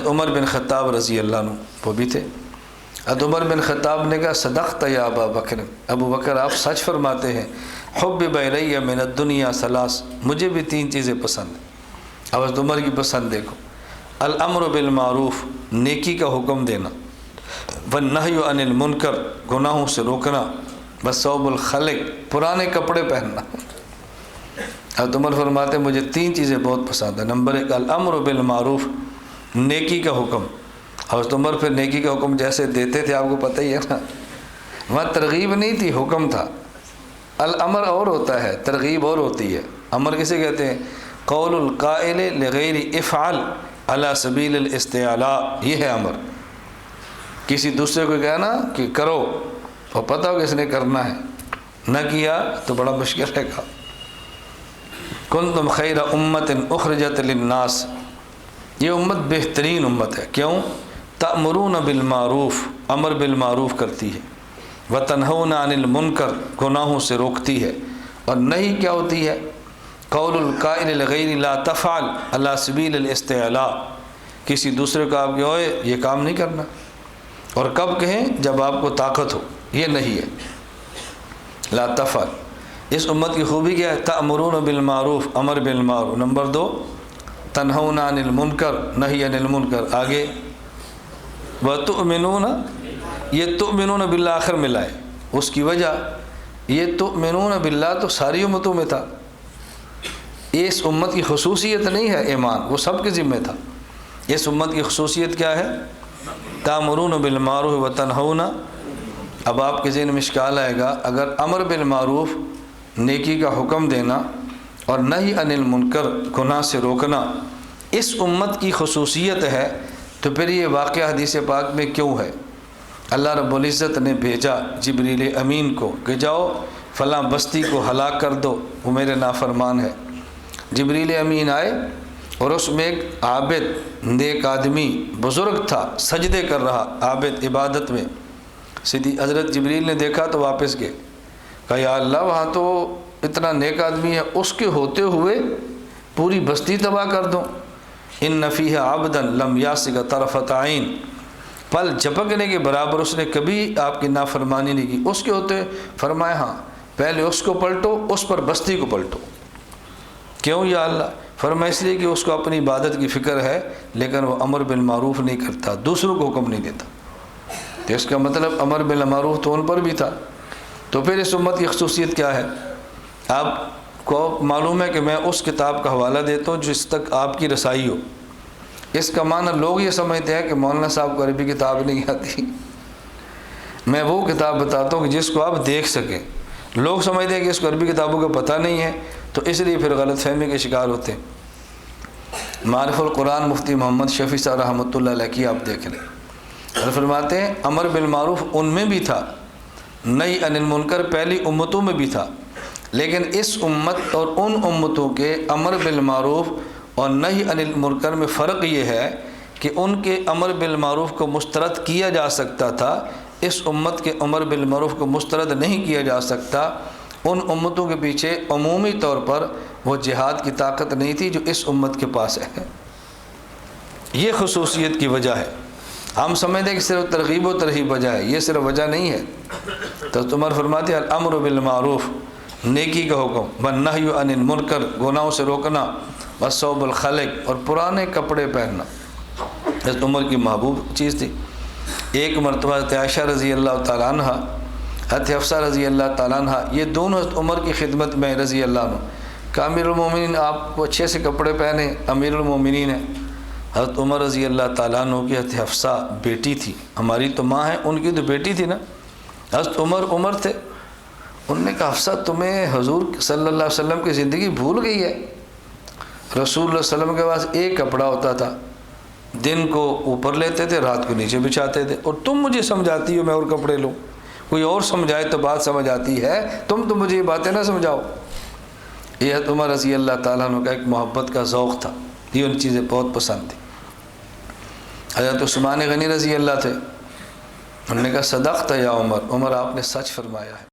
حضرت عمر بن خطاب رضی اللہ عنہ وہ بھی تھے. حضرت عمر بن خطاب نے کہا صدقت یا ابا بکر، ابو بکر آپ سچ فرماتے ہیں. حبب الی من الدنیا ثلاث، مجھے بھی 3 چیزیں پسند ہیں. اب حضرت عمر کی پسند دیکھو، الامر بالمعروف نیکی کا حکم دینا، والنہی عن المنکر گناہوں سے روکنا، وصوب الخلق پرانے کپڑے پہننا. حضرت عمر فرماتے ہیں مجھے 3 چیزیں بہت پسند ہیں. نمبر 1 الامر بالمعروف نیکی کا حکم. حضرت عمر پھر نیکی کا حکم جیسے دیتے تھے آپ کو پتہ ہی ہے نا، وہاں ترغیب نہیں تھی، حکم تھا. الامر اور ہوتا ہے، ترغیب اور ہوتی ہے. امر کسے کہتے ہیں؟ قول القائل لغیر افعل علی سبیل الاستعلاء، یہ ہے امر. کسی دوسرے کو کہنا کہ کرو اور پتہ ہو کہ اس نے کرنا ہے، نہ کیا تو بڑا مشکل ہے گا. کنتم خیر امت اخرجت للناس، یہ امت بہترین امت ہے. کیوں؟ تأمرون بالمعروف، امر بالمعروف کرتی ہے، وتنہون عن المنکر گناہوں سے روکتی ہے. اور نہیں کیا ہوتی ہے؟ قول القائل لغیر لا تفعل علی سبیل الاستعلاء، کسی دوسرے کو آپ کہو یہ کام نہیں کرنا، اور کب کہیں؟ جب آپ کو طاقت ہو. یہ نہیں ہے لا تفعل. اس امت کی خوبی کیا ہے؟ تأمرون بالمعروف، امر بالمعروف. نمبر 2 تنہون عن المنکر، نہی عن المنکر. آگے وتؤمنون، یہ تؤمنون باللہ آخر ملا ہے. اس کی وجہ یہ تؤمنون باللہ تو ساری امتوں میں تھا، اس امت کی خصوصیت نہیں ہے ایمان، وہ سب کے ذمہ تھا. اس امت کی خصوصیت کیا ہے؟ تأمرون بالمعروف وتنہون. اب آپ کے ذہن میں اشکال آئے گا، اگر امر بالمعروف نیکی کا حکم دینا اور نہی عن المنکر گناہ سے روکنا اس امت کی خصوصیت ہے، تو پھر یہ واقعہ حدیث پاک میں کیوں ہے؟ اللہ رب العزت نے بھیجا جبریل امین کو کہ جاؤ فلاں بستی کو ہلاک کر دو، وہ میرے نافرمان ہے. جبریل امین آئے اور اس میں ایک عابد نیک آدمی بزرگ تھا، سجدے کر رہا، عابد عبادت میں. سیدھی حضرت جبریل نے دیکھا تو واپس گئے، کہا یا اللہ وہاں تو اتنا نیک آدمی ہے، اس کے ہوتے ہوئے پوری بستی تباہ کر دوں. ان فیہ عبدا لم یاسق طرفۃ عین، پل جھپکنے کے برابر اس نے کبھی آپ کی نافرمانی نہیں کی. اس کے ہوتے فرمایا ہاں پہلے اس کو پلٹو، اس پر بستی کو پلٹو. کیوں یا اللہ؟ فرمایا اس لیے کہ اس کو اپنی عبادت کی فکر ہے، لیکن وہ امر بالمعروف نہیں کرتا، دوسروں کو حکم نہیں دیتا. تو اس کا مطلب امر بالمعروف تو ان پر بھی تھا. تو پھر اس امت کی خصوصیت کیا ہے؟ آپ کو معلوم ہے کہ میں اس کتاب کا حوالہ دیتا ہوں جس تک آپ کی رسائی ہو. اس کا معنی لوگ یہ سمجھتے ہیں کہ مولانا صاحب کو عربی کتاب نہیں آتی. میں وہ کتاب بتاتا ہوں کہ جس کو آپ دیکھ سکیں. لوگ سمجھتے ہیں کہ اس کو عربی کتابوں کا پتہ نہیں ہے، تو اس لیے پھر غلط فہمی کے شکار ہوتے ہیں. معرف القرآن مفتی محمد شفیع صاحب رحمۃ اللہ علیہ کی آپ دیکھ لیں، فرماتے ہیں امر بالمعروف ان میں بھی تھا، نہی عن المنکر پہلی امتوں میں بھی تھا، لیکن اس امت اور ان امتوں کے امر بالمعروف اور نہی عن المنکر میں فرق یہ ہے کہ ان کے امر بالمعروف کو مسترد کیا جا سکتا تھا، اس امت کے امر بالمعروف کو مسترد نہیں کیا جا سکتا. ان امتوں کے پیچھے عمومی طور پر وہ جہاد کی طاقت نہیں تھی جو اس امت کے پاس ہے. یہ خصوصیت کی وجہ ہے. ہم سمجھتے ہیں کہ صرف ترغیب و ترہیب وجہ ہے، یہ صرف وجہ نہیں ہے. تو عمر فرماتے ہیں الامر بالمعروف نیکی کا حکم، والنہی عن المنکر گناہوں سے روکنا، وصوب الخلق اور پرانے کپڑے پہننا. حضرت عمر کی محبوب چیز تھی. ایک مرتبہ حضرت عائشہ رضی اللہ تعالیٰ عنہ، حضرت حفصہ رضی اللہ تعالیٰ عنہ، یہ دونوں حضرت عمر کی خدمت میں رضی اللہ عنہ، کہ امیر المومنین آپ کو اچھے سے کپڑے پہنے، امیر المومنین ہیں. حضرت عمر رضی اللہ تعالیٰ عنہ کی حضرت حفصہ بیٹی تھی، ہماری تو ماں ہے، ان کی تو بیٹی تھی نا. حضرت عمر تھے. انہوں نے کہا حفصہ تمہیں حضور صلی اللہ علیہ وسلم کی زندگی بھول گئی ہے. رسول اللہ صلی اللہ علیہ وسلم کے پاس ایک کپڑا ہوتا تھا، دن کو اوپر لیتے تھے، رات کو نیچے بچھاتے تھے، اور تم مجھے سمجھاتی ہو میں اور کپڑے لوں. کوئی اور سمجھائے تو بات سمجھ آتی ہے، تم تو مجھے یہ باتیں نہ سمجھاؤ. یہ حضرت عمر رضی اللہ تعالیٰ عنہ کا ایک محبت کا ذوق تھا، یہ ان چیزیں بہت پسند تھیں. حضرت عثمان غنی رضی اللہ تھے، انہوں نے کہا صدقت یا عمر، عمر آپ نے سچ فرمایا ہے.